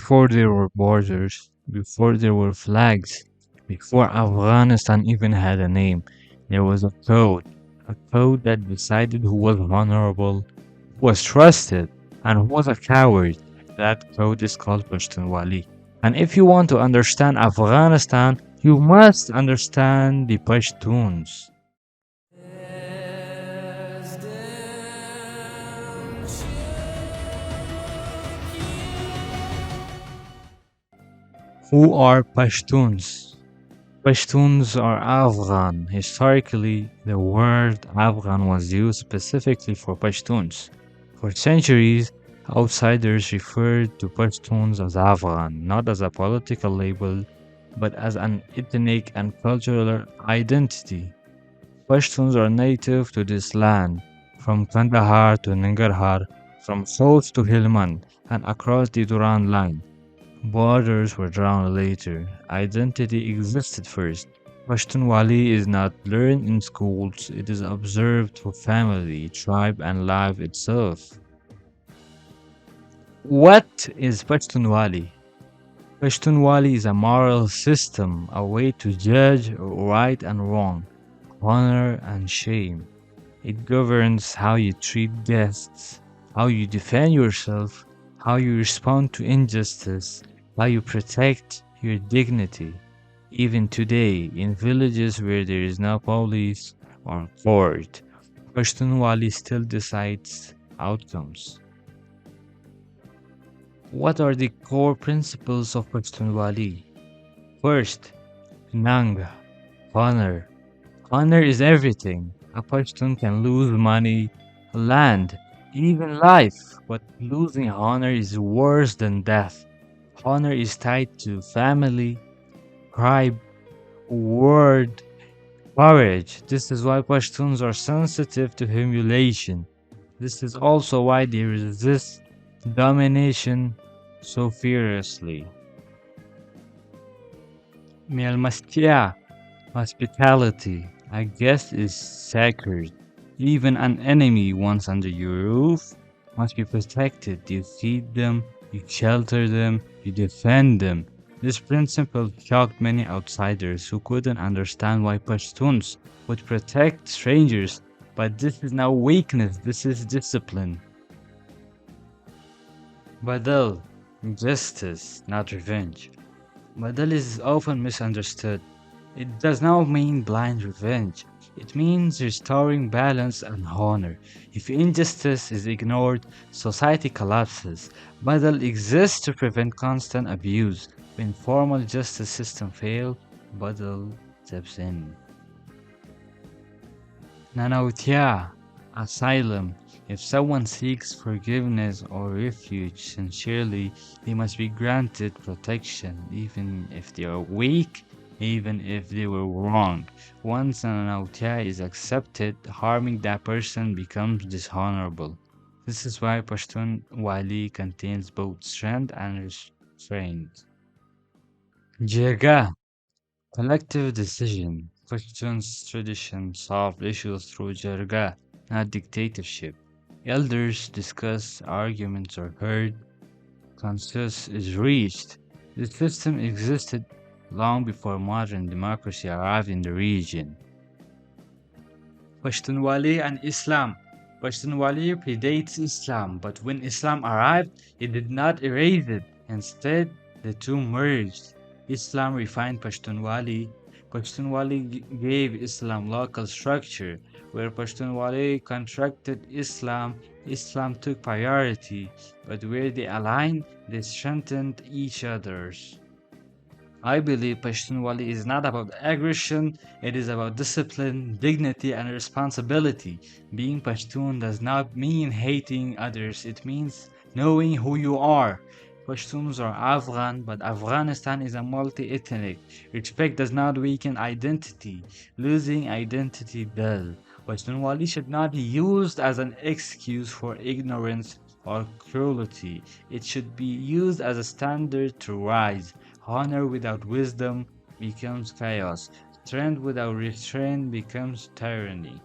before there were borders, before there were flags, before Afghanistan even had a name, there was a code that decided who was honorable, who was trusted, and who was a coward. That code is called Pashtunwali. And if you want to understand Afghanistan, you must understand the Pashtuns. Who are Pashtuns? Pashtuns are Afghan. Historically, the word Afghan was used specifically for Pashtuns. For centuries, outsiders referred to Pashtuns as Afghan, not as a political label, but as an ethnic and cultural identity. Pashtuns are native to this land, from Kandahar to Nangarhar, from South to Helmand, and across the Duran line. Borders were drawn later. Identity existed first. Pashtunwali is not learned in schools, it is observed through family, tribe, and life itself. What is Pashtunwali? Pashtunwali is a moral system, a way to judge right and wrong, honor and shame. It governs how you treat guests, how you defend yourself, how you respond to injustice, how you protect your dignity. Even today, in villages where there is no police or court, Pashtunwali still decides outcomes. What are the core principles of Pashtunwali? First, Nang, honor. Honor is everything. A Pashtun can lose money, land, even life, but losing honor is worse than death. Honor is tied to family, tribe, word, courage. This is why Pashtuns are sensitive to humiliation. This is also why they resist domination so furiously. Melmastia, hospitality. A guest is sacred. Even an enemy once under your roof must be protected. You feed them, you shelter them, you defend them. This principle shocked many outsiders who couldn't understand why Pashtuns would protect strangers. But this is not weakness, this is discipline. Badal, justice, not revenge. Badal is often misunderstood. It does not mean blind revenge. It means restoring balance and honor. If injustice is ignored, society collapses. Badal exists to prevent constant abuse. When formal justice system fail, Badal steps in. Nanawatai, asylum. If someone seeks forgiveness or refuge sincerely, they must be granted protection, even if they are weak, even if they were wrong. Once Nanawatai is accepted, harming that person becomes dishonorable. This is why Pashtun Wali contains both strength and restraint. Jirga, collective decision. Pashtun's tradition solved issues through Jirga, not dictatorship. Elders discuss, arguments are heard, consensus is reached. The system existed long before modern democracy arrived in the region. Pashtunwali and Islam. Pashtunwali predates Islam, but when Islam arrived, it did not erase it. Instead, the two merged. Islam refined Pashtunwali. Pashtunwali gave Islam local structure. Where Pashtunwali contracted Islam, Islam took priority. But where they aligned, they strengthened each other's. I believe Pashtunwali is not about aggression, it is about discipline, dignity, and responsibility. Being Pashtun does not mean hating others, it means knowing who you are. Pashtuns are Afghan, but Afghanistan is a multi ethnic. Respect does not weaken identity, losing identity does. Pashtunwali should not be used as an excuse for ignorance or cruelty. It should be used as a standard to rise. Honor without wisdom becomes chaos. Strength without restraint becomes tyranny.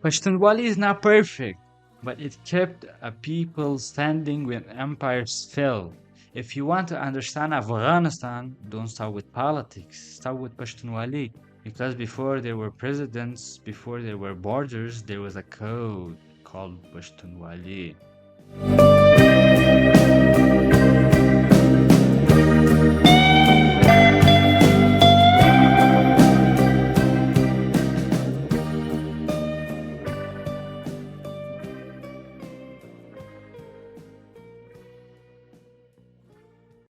Pashtunwali is not perfect, but it kept a people standing when empires fell. If you want to understand Afghanistan, don't start with politics, start with Pashtunwali. Because before there were presidents, before there were borders, there was a code called Pashtunwali.